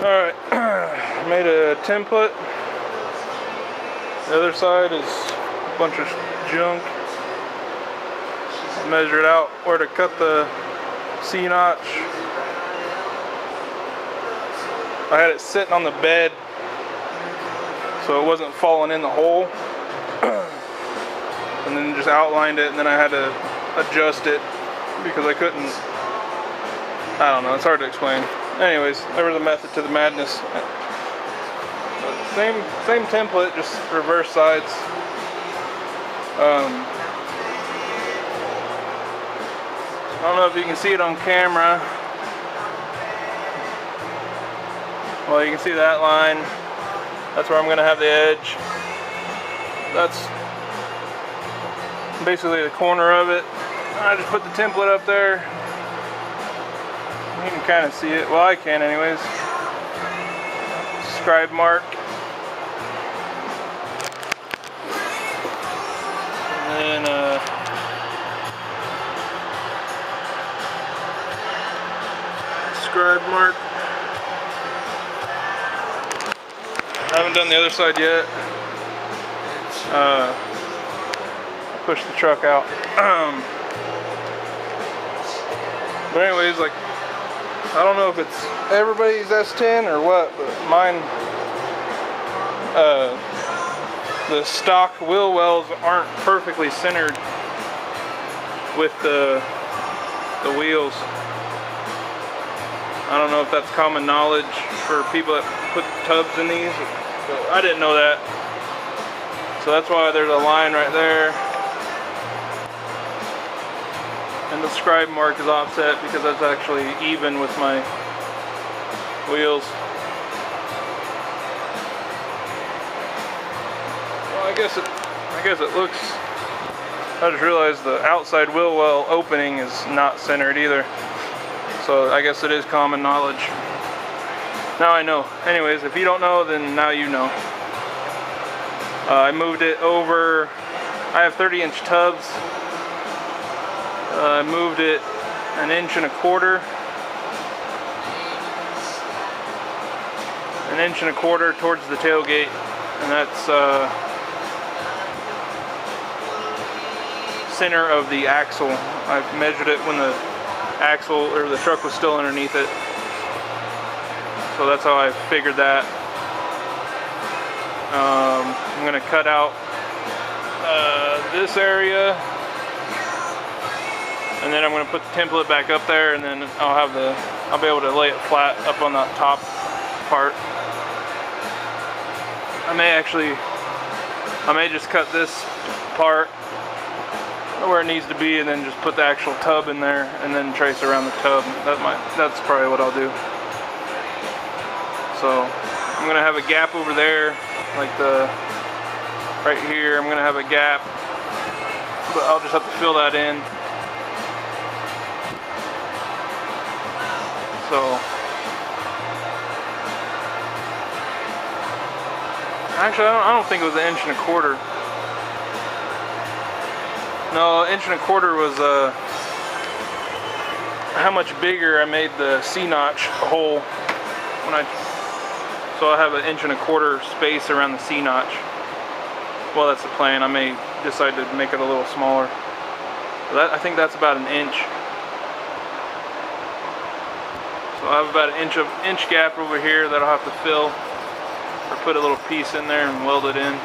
Alright, made a template. The other side is a bunch of junk. Measured out where to cut the C-notch. I had it sitting on the bed so it wasn't falling in the hole. And then just outlined it, and then I had to adjust it because I couldn't. I don't know, it's hard to explain. Anyways, there was a method to the madness. Same template, just reverse sides. I don't know if you can see it on camera. Well, you can see that line. That's where I'm going to have the edge. That's basically the corner of it. I just put the template up there. You can kind of see it. Well, I can anyways. Scribe mark. And then scribe mark. I haven't done the other side yet. Push the truck out. But anyways, like, I don't know if it's everybody's S10 or what, but mine, the stock wheel wells aren't perfectly centered with the wheels. I don't know if that's common knowledge for people that put tubs in these, but I didn't know that. So that's why there's a line right there. And the scribe mark is offset because that's actually even with my wheels. Well, I guess it looks. I just realized the outside wheel well opening is not centered either. So I guess it is common knowledge. Now I know. Anyways, if you don't know, then now you know. I moved it over. I have 30-inch tubs. I moved it 1.25 inches. 1.25 inches towards the tailgate, and that's center of the axle. I measured it when the axle or the truck was still underneath it, so that's how I figured that. I'm gonna cut out this area, and then I'm gonna put the template back up there, and then I'll be able to lay it flat up on that top part. I may just cut this part where it needs to be, and then just put the actual tub in there, and then trace around the tub. That's probably what I'll do. So I'm gonna have a gap over there, like right here. I'm gonna have a gap, but I'll just have to fill that in. So actually, I don't think it was 1.25 inches. No, 1.25 inches was how much bigger I made the C-notch hole so I have 1.25 inches space around the C-notch. Well, that's the plan. I may decide to make it a little smaller. But I think that's about 1 inch. So I have about an inch gap over here that I'll have to fill, or put a little piece in there and weld it in.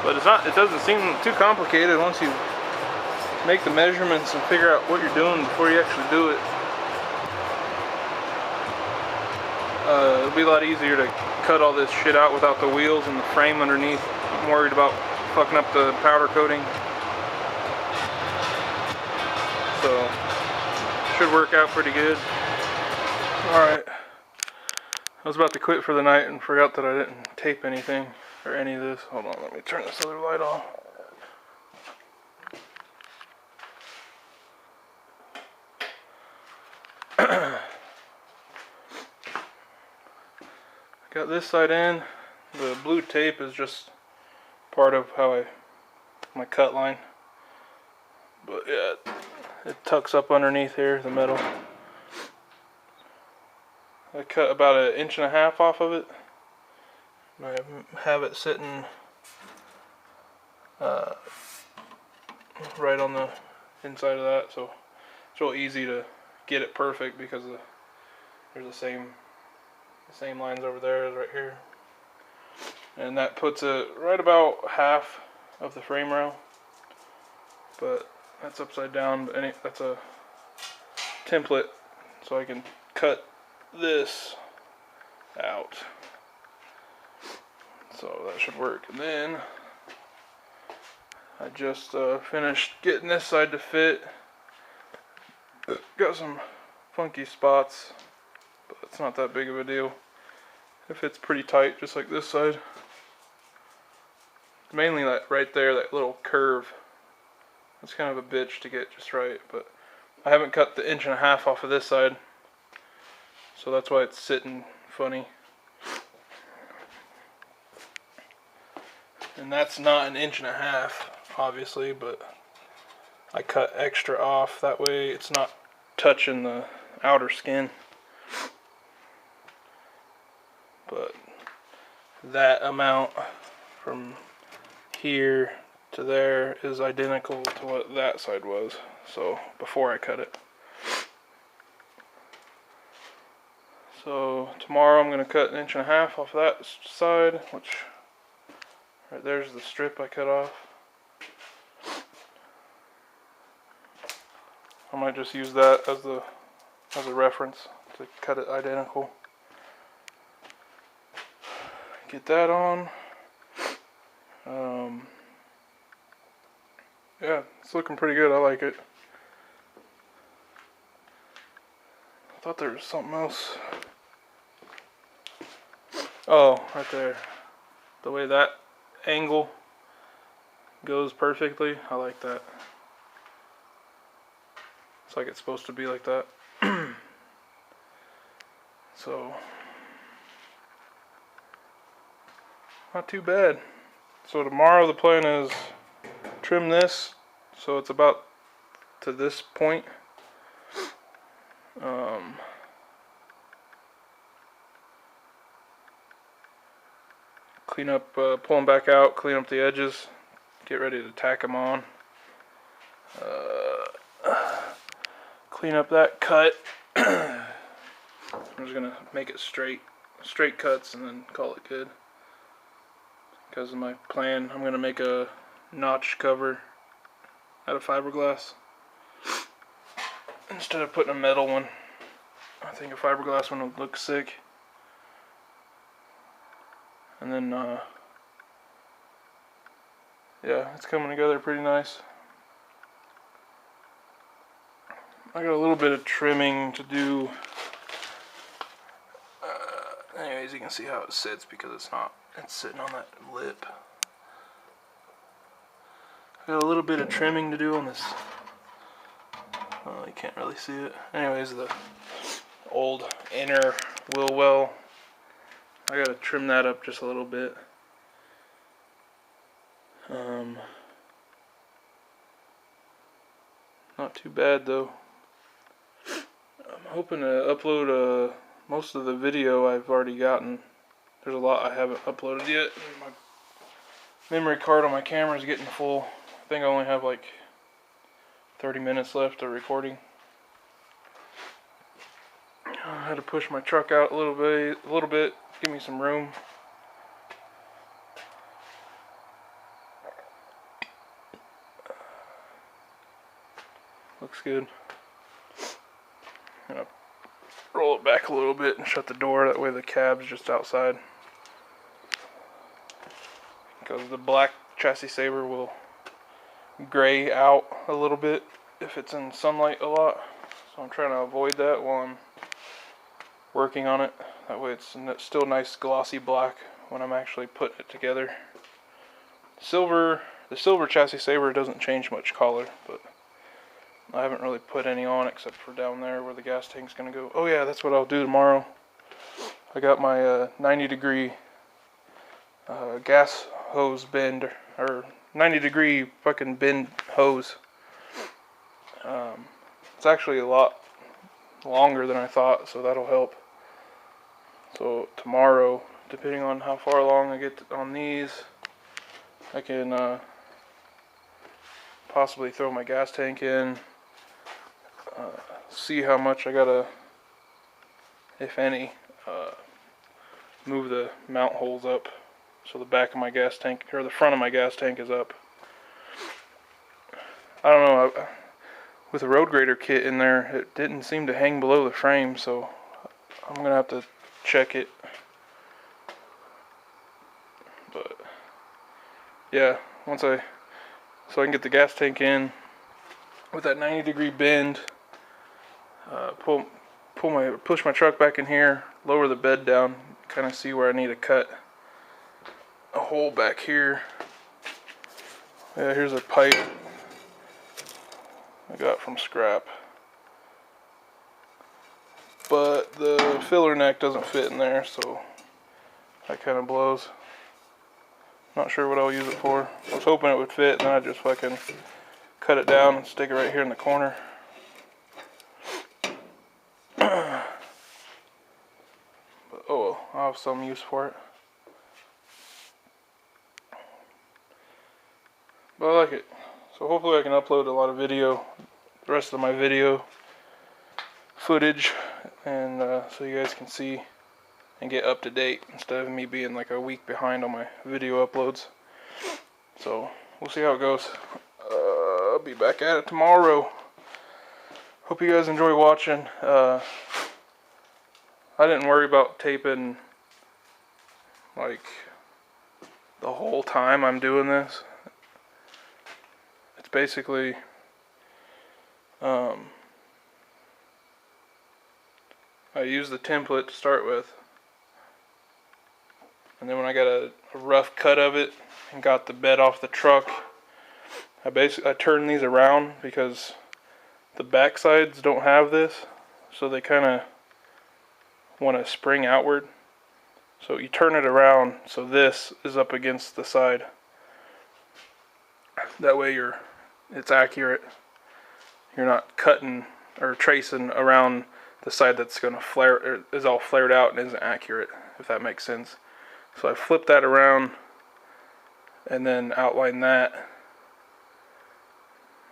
But it doesn't seem too complicated once you make the measurements and figure out what you're doing before you actually do it. It'll be a lot easier to cut all this shit out without the wheels and the frame underneath. I'm worried about fucking up the powder coating. So should work out pretty good. Alright. I was about to quit for the night and forgot that I didn't tape anything or any of this. Hold on, let me turn this other light off. Got this side in. The blue tape is just part of how my cut line. But yeah, it tucks up underneath here, the metal. I cut about 1.5 inches off of it. I have it sitting right on the inside of that, so it's real easy to get it perfect because there's the same lines over there as right here, and that puts it right about half of the frame rail. But that's upside down. But that's a template, so I can cut this out. So that should work. And then I just finished getting this side to fit. Got some funky spots, but it's not that big of a deal. It fits pretty tight, just like this side. Mainly that right there, that little curve. It's kind of a bitch to get just right, but I haven't cut the 1.5 inches off of this side, so that's why it's sitting funny. And that's not 1.5 inches, obviously, but I cut extra off. That way it's not touching the outer skin. But that amount from here to there is identical to what that side was, so before I cut it. So tomorrow I'm going to cut 1.5 inches off that side, which right there's the strip I cut off. I might just use that as a reference to cut it identical. Get that on. Yeah, it's looking pretty good. I like it. I thought there was something else. Oh, right there. The way that angle goes perfectly. I like that. It's like it's supposed to be like that. So, not too bad. So tomorrow the plan is trim this so it's about to this point. Clean up, pull them back out, clean up the edges, get ready to tack them on. Clean up that cut. I'm just gonna make it straight cuts and then call it good. Because of my plan, I'm gonna make a notch cover out of fiberglass instead of putting a metal one. I think a fiberglass one would look sick. And then yeah, it's coming together pretty nice. I got a little bit of trimming to do. Anyways, you can see how it sits because it's sitting on that lip. I got a little bit of trimming to do on this. You can't really see it. Anyways, the old inner wheel well, I gotta trim that up just a little bit. Not too bad though. I'm hoping to upload most of the video I've already gotten. There's a lot I haven't uploaded yet. My memory card on my camera is getting full. I think I only have like 30 minutes left of recording. I had to push my truck out a little bit, give me some room. Looks good. I'm gonna roll it back a little bit and shut the door, that way the cab's just outside. Because the black chassis saver will gray out a little bit if it's in sunlight a lot. So I'm trying to avoid that while I'm working on it. That way it's still nice glossy black when I'm actually putting it together. The silver chassis saver doesn't change much color, but I haven't really put any on except for down there where the gas tank's gonna go. Oh yeah, that's what I'll do tomorrow. I got my 90-degree gas hose bend, or 90-degree fucking bend hose. It's actually a lot longer than I thought, so that'll help. So tomorrow, depending on how far along I get on these, I can possibly throw my gas tank in, see how much I gotta, if any, move the mount holes up so the back of my gas tank, or the front of my gas tank is up. I don't know, with the road grader kit in there, it didn't seem to hang below the frame, so I'm gonna have to check it. But yeah, so I can get the gas tank in with that 90-degree bend, push my truck back in here, lower the bed down, kind of see where I need to cut a hole back here. Yeah, here's a pipe I got from scrap, but the filler neck doesn't fit in there, so that kind of blows. Not sure what I'll use it for. I was hoping it would fit, and then I just fucking cut it down and stick it right here in the corner. But oh well, I'll have some use for it. But I like it. So hopefully I can upload a lot of the rest of my video footage, and so you guys can see and get up to date instead of me being like a week behind on my video uploads. So we'll see how it goes. I'll be back at it tomorrow. Hope you guys enjoy watching. I didn't worry about taping like the whole time I'm doing this. It's basically I use the template to start with, and then when I got a rough cut of it and got the bed off the truck, I turned these around because the back sides don't have this, so they kind of want to spring outward. So you turn it around so this is up against the side. That way it's accurate. You're not cutting or tracing around the side that's going to flare, or is all flared out and isn't accurate, if that makes sense. So I flipped that around and then outlined that,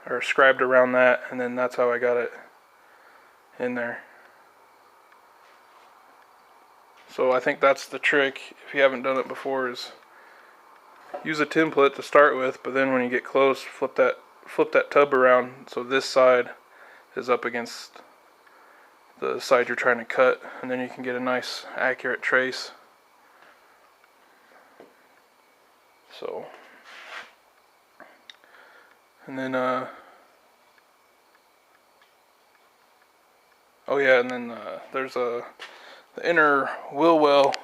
or scribed around that, and then that's how I got it in there. So I think that's the trick, if you haven't done it before, is use a template to start with, but then when you get close, flip that tub around so this side is up against the side you're trying to cut, and then you can get a nice accurate trace. So, and then oh yeah, and then there's the inner wheel well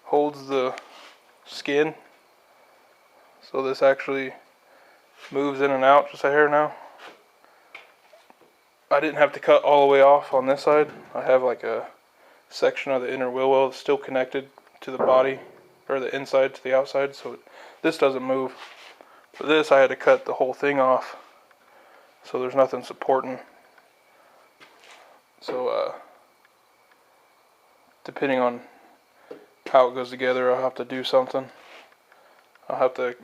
holds the skin, so this actually moves in and out just a hair now. I didn't have to cut all the way off on this side. I have like a section of the inner wheel well that's still connected to the body, or the inside to the outside, so this doesn't move. For this I had to cut the whole thing off, so there's nothing supporting. So depending on how it goes together, I'll have to do something. I'll have to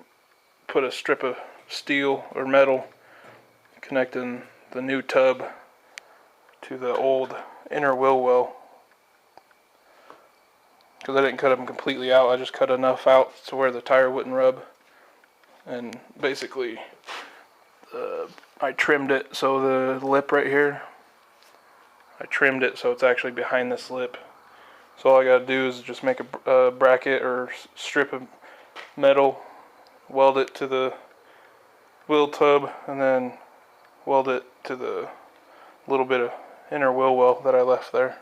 put a strip of steel or metal connecting the new tub to the old inner wheel well, because I didn't cut them completely out. I just cut enough out to where the tire wouldn't rub, and basically I trimmed it so the lip right here, I trimmed it so it's actually behind this lip. So all I gotta do is just make a bracket or strip of metal, weld it to the wheel tub, and then weld it to the little bit of inner wheel well that I left there.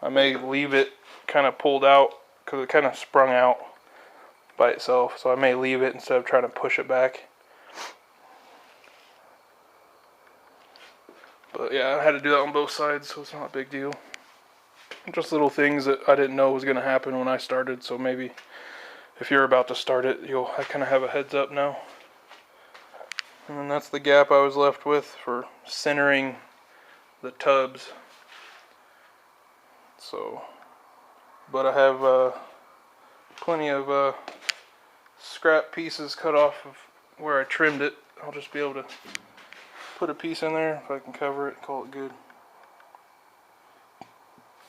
I may leave it kind of pulled out because it kind of sprung out by itself, so I may leave it instead of trying to push it back. But yeah, I had to do that on both sides, so it's not a big deal. Just little things that I didn't know was going to happen when I started, so maybe if you're about to start it, you'll kind of have a heads up now. And then that's the gap I was left with for centering the tubs. So, but I have plenty of scrap pieces cut off of where I trimmed it. I'll just be able to put a piece in there if I can cover it, call it good.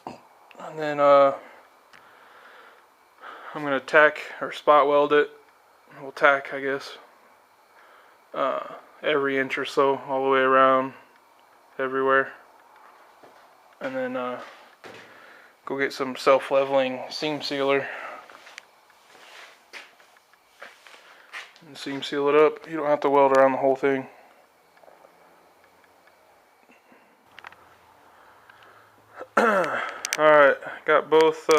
And then I'm gonna tack or spot weld it. We'll tack, I guess, every inch or so, all the way around, everywhere. And then go get some self-leveling seam sealer and seam seal it up. You don't have to weld around the whole thing. Alright, got both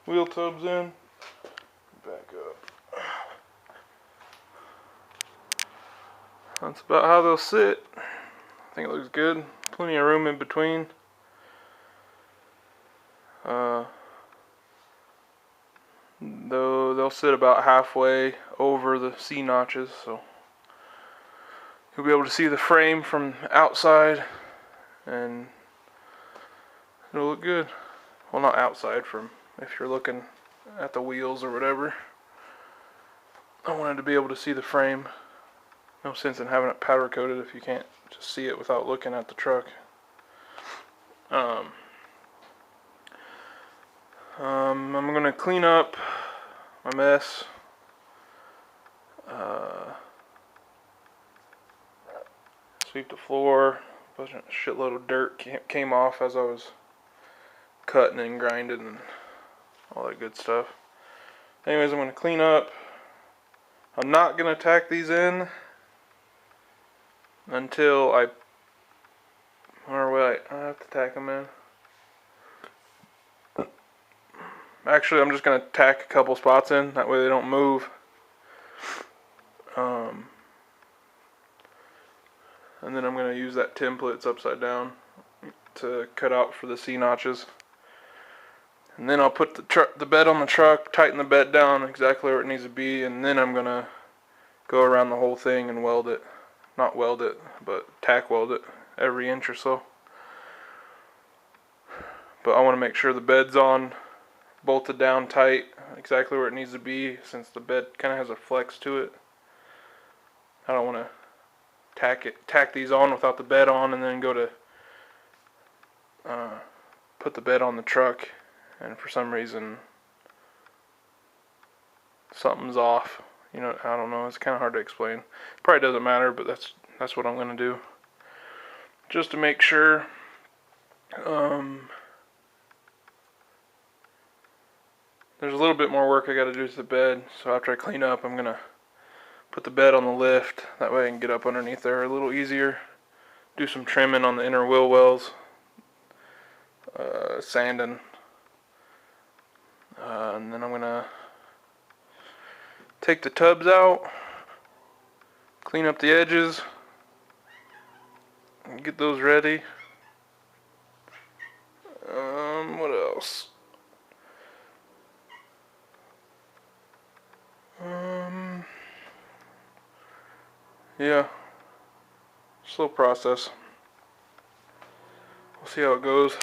wheel tubs in. Back up. That's about how they'll sit. I think it looks good. Plenty of room in between. Though they'll sit about halfway over the C notches, so you'll be able to see the frame from outside, and it'll look good. Well, not outside, from if you're looking at the wheels or whatever. I wanted to be able to see the frame. No sense in having it powder coated if you can't just see it without looking at the truck. I'm gonna clean up my mess. Sweep the floor. A shitload of dirt came off as I was cutting and grinding and all that good stuff. Anyways, I'm gonna clean up. I'm not gonna tack these in until I have to tack them in. Actually, I'm just going to tack a couple spots in, that way they don't move. And then I'm going to use that template, it's upside down, to cut out for the C notches. And then I'll put the bed on the truck, tighten the bed down exactly where it needs to be, and then I'm going to go around the whole thing and weld it. Not weld it, but tack weld it every inch or so. But I want to make sure the bed's on, bolted down tight, exactly where it needs to be, since the bed kind of has a flex to it. I don't want to tack these on without the bed on, and then go to put the bed on the truck, and for some reason something's off. You know, I don't know. It's kind of hard to explain. Probably doesn't matter, but that's what I'm gonna do, just to make sure. There's a little bit more work I got to do to the bed, so after I clean up, I'm gonna put the bed on the lift. That way I can get up underneath there a little easier. Do some trimming on the inner wheel wells, sanding, and then I'm gonna take the tubs out, clean up the edges, and get those ready. What else? Yeah, slow process. We'll see how it goes.